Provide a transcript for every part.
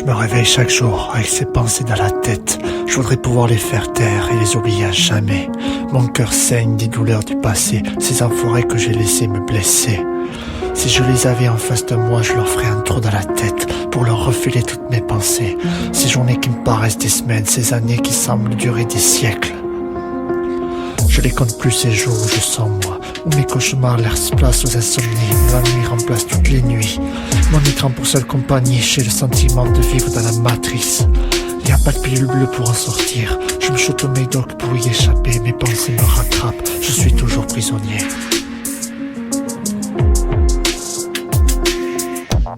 me réveille chaque jour avec ces pensées dans la tête. Je voudrais pouvoir les faire taire et les oublier à jamais. Mon cœur saigne des douleurs du passé, ces enfoirés que j'ai laissés me blesser. Si je les avais en face de moi, je leur ferais un trou dans la tête pour leur refiler toutes mes pensées. Ces journées qui me paraissent des semaines, ces années qui semblent durer des siècles. Je les compte plus ces jours où je sens moi, où mes cauchemars laissent place aux insomnies, où la nuit remplace toutes les nuits. Mon écran pour seule compagnie, j'ai le sentiment de vivre dans la matrice. Y a pas de pilule bleue pour en sortir, je me shoot au médoc pour y échapper, mes pensées me rattrapent, je suis toujours prisonnier.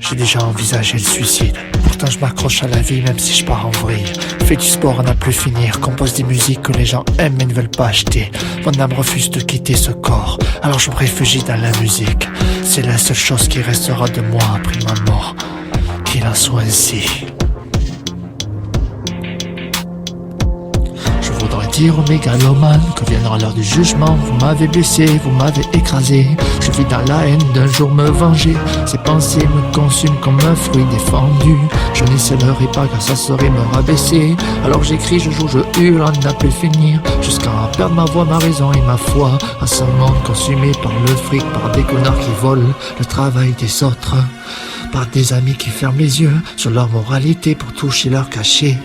J'ai déjà envisagé le suicide, pourtant je m'accroche à la vie même si je pars en vrille. Fais du sport à n'en plus finir, compose des musiques que les gens aiment mais ne veulent pas acheter. Mon âme refuse de quitter ce corps, alors je me réfugie dans la musique. C'est la seule chose qui restera de moi après ma mort, qu'il en soit ainsi. Je voudrais dire aux mégalomanes que viendra l'heure du jugement. Vous m'avez blessé, vous m'avez écrasé. Je vis dans la haine d'un jour me venger. Ces pensées me consument comme un fruit défendu. Je n'essaierai pas car ça serait me rabaisser. Alors j'écris, je joue, je hurle, à n'en plus finir, jusqu'à perdre ma voix, ma raison et ma foi. À ce monde consumé par le fric, par des connards qui volent le travail des autres, par des amis qui ferment les yeux sur leur moralité pour toucher leur cachet.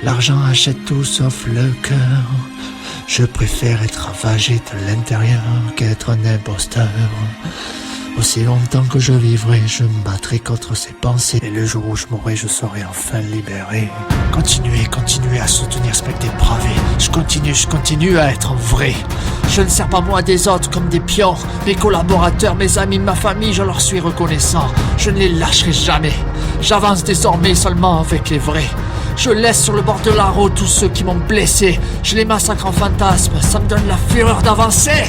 L'argent achète tout sauf le cœur. Je préfère être ravagé de l'intérieur qu'être un imposteur. Aussi longtemps que je vivrai, je me battrai contre ces pensées. Et le jour où je mourrai, je serai enfin libéré. Continuez à soutenir ce mec dépravé. Je continue à être vrai. Je ne sers pas moi des autres comme des pions. Mes collaborateurs, mes amis, ma famille, je leur suis reconnaissant. Je ne les lâcherai jamais. J'avance désormais seulement avec les vrais. Je laisse sur le bord de la route tous ceux qui m'ont blessé. Je les massacre en fantasme, ça me donne la fureur d'avancer.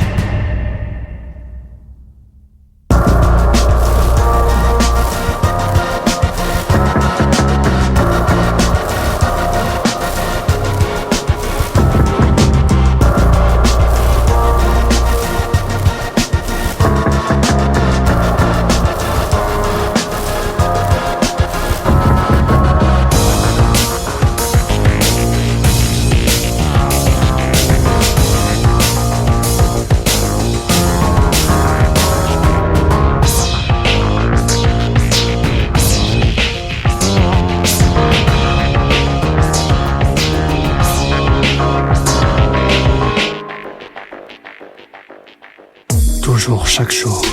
Toujours,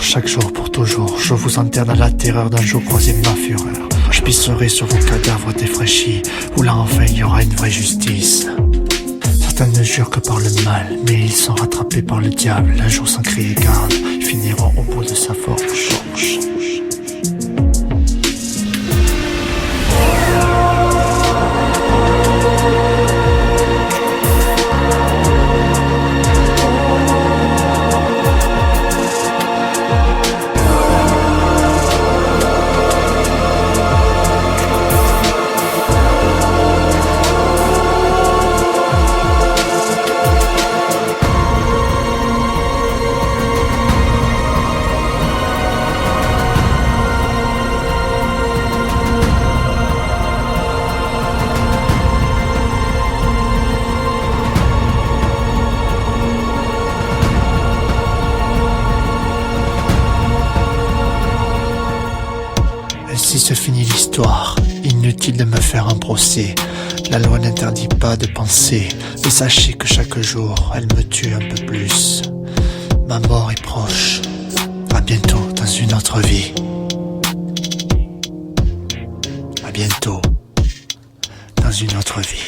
chaque jour pour toujours. Je vous enterre dans la terreur d'un jour croisé ma fureur. Je pisserai sur vos cadavres défraîchis, où là enfin il y aura une vraie justice. Certains ne jurent que par le mal, mais ils sont rattrapés par le diable. Un jour sans crier garde, ils finiront au bout de sa forge. Ainsi se finit l'histoire, inutile de me faire un procès. La loi n'interdit pas de penser, mais sachez que chaque jour, elle me tue un peu plus. Ma mort est proche, à bientôt dans une autre vie. À bientôt dans une autre vie.